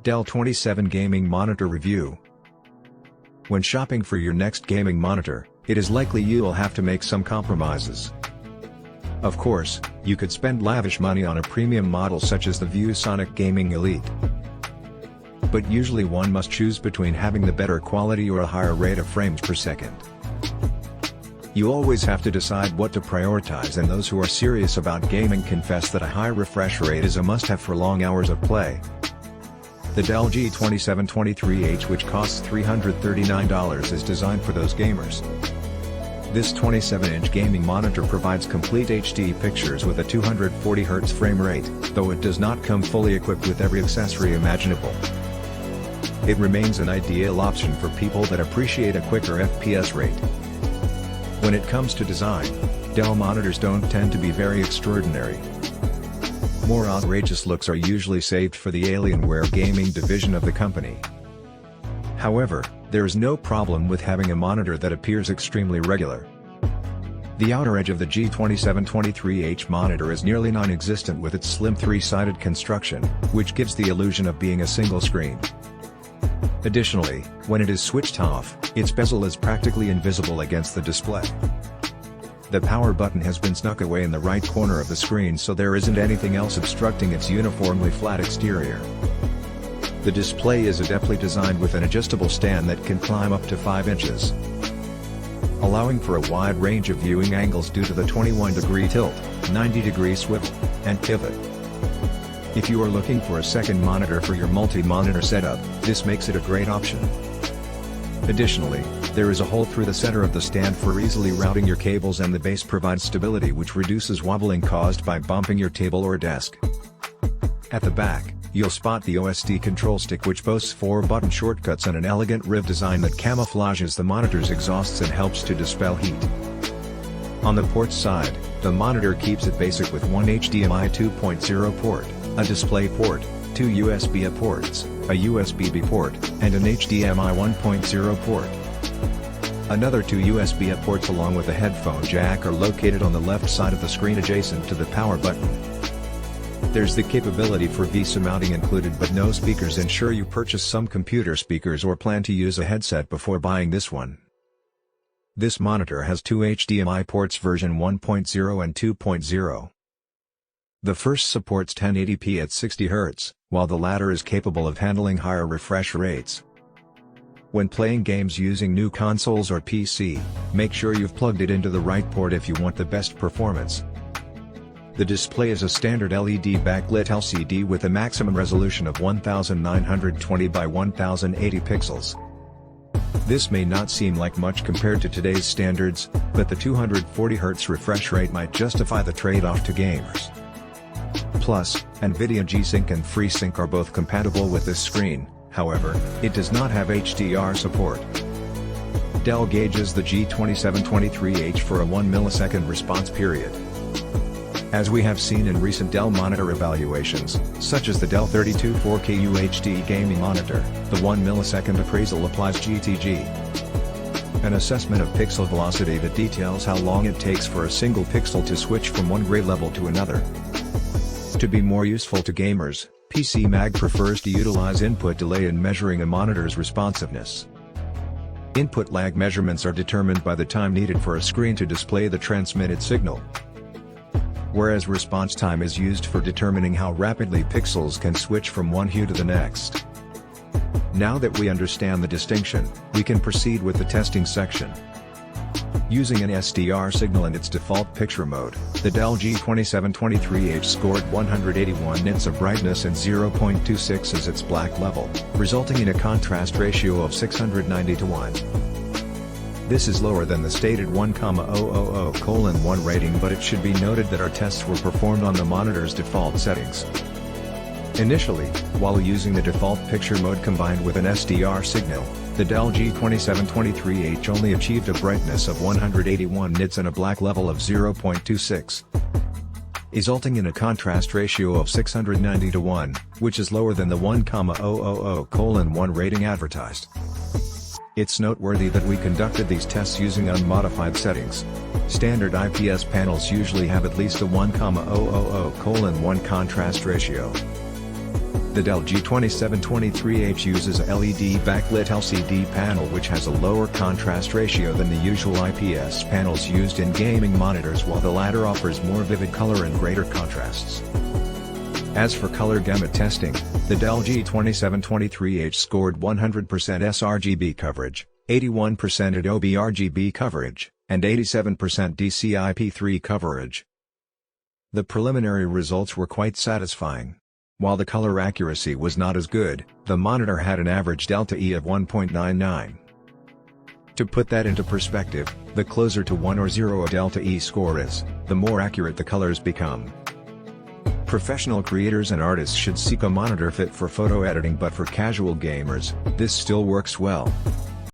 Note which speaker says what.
Speaker 1: Dell 27 Gaming Monitor Review. When shopping for your next gaming monitor, it is likely you'll have to make some compromises. Of course, you could spend lavish money on a premium model such as the ViewSonic Gaming Elite. But usually one must choose between having the better quality or a higher rate of frames per second. You always have to decide what to prioritize, and those who are serious about gaming confess that a high refresh rate is a must-have for long hours of play. The Dell G2723H, which costs $339, is designed for those gamers. This 27-inch gaming monitor provides complete HD pictures with a 240Hz frame rate, though it does not come fully equipped with every accessory imaginable. It remains an ideal option for people that appreciate a quicker FPS rate. When it comes to design, Dell monitors don't tend to be very extraordinary. More outrageous looks are usually saved for the Alienware gaming division of the company. However, there is no problem with having a monitor that appears extremely regular. The outer edge of the G2723H monitor is nearly non-existent with its slim three-sided construction, which gives the illusion of being a single screen. Additionally, when it is switched off, its bezel is practically invisible against the display. The power button has been snuck away in the right corner of the screen, so there isn't anything else obstructing its uniformly flat exterior. The display is adeptly designed with an adjustable stand that can climb up to 5 inches, allowing for a wide range of viewing angles due to the 21-degree tilt, 90-degree swivel, and pivot. If you are looking for a second monitor for your multi-monitor setup, this makes it a great option. Additionally, there is a hole through the center of the stand for easily routing your cables, and the base provides stability which reduces wobbling caused by bumping your table or desk. At the back, you'll spot the OSD control stick, which boasts 4 button shortcuts and an elegant riv design that camouflages the monitor's exhausts and helps to dispel heat. On the ports side, the monitor keeps it basic with one HDMI 2.0 port, a display port, 2 USB-A ports, a USB-B port, and an HDMI 1.0 port. Another 2 USB-A ports along with a headphone jack are located on the left side of the screen adjacent to the power button. There's the capability for VESA mounting included, but no speakers. Ensure you purchase some computer speakers or plan to use a headset before buying this one. This monitor has 2 HDMI ports, version 1.0 and 2.0. The first supports 1080p at 60 Hz, while the latter is capable of handling higher refresh rates. When playing games using new consoles or PC, make sure you've plugged it into the right port if you want the best performance. The display is a standard LED backlit LCD with a maximum resolution of 1920 by 1080 pixels. This may not seem like much compared to today's standards, but the 240Hz refresh rate might justify the trade-off to gamers. Plus, NVIDIA G-Sync and FreeSync are both compatible with this screen. However, it does not have HDR support. Dell gauges the G2723H for a 1 millisecond response period. As we have seen in recent Dell monitor evaluations, such as the Dell 3240K UHD gaming monitor, the 1 millisecond appraisal applies GTG, an assessment of pixel velocity that details how long it takes for a single pixel to switch from one grade level to another. To be more useful to gamers, PCMag prefers to utilize input delay in measuring a monitor's responsiveness. Input lag measurements are determined by the time needed for a screen to display the transmitted signal, whereas response time is used for determining how rapidly pixels can switch from one hue to the next. Now that we understand the distinction, we can proceed with the testing section. Using an SDR signal in its default picture mode, the Dell G2723H scored 181 nits of brightness and 0.26 as its black level, resulting in a contrast ratio of 690:1. This is lower than the stated 1,000:1 rating, but it should be noted that our tests were performed on the monitor's default settings. Initially, while using the default picture mode combined with an SDR signal, the Dell G2723H only achieved a brightness of 181 nits and a black level of 0.26, resulting in a contrast ratio of 690:1, which is lower than the 1,000:1 rating advertised. It's noteworthy that we conducted these tests using unmodified settings. Standard IPS panels usually have at least a 1,000:1 contrast ratio. The Dell G2723H uses a LED backlit LCD panel which has a lower contrast ratio than the usual IPS panels used in gaming monitors, while the latter offers more vivid color and greater contrasts. As for color gamut testing, the Dell G2723H scored 100% sRGB coverage, 81% Adobe RGB coverage, and 87% DCI-P3 coverage. The preliminary results were quite satisfying. While the color accuracy was not as good, the monitor had an average delta E of 1.99. To put that into perspective, the closer to 1 or 0 a delta E score is, the more accurate the colors become. Professional creators and artists should seek a monitor fit for photo editing, but for casual gamers, this still works well.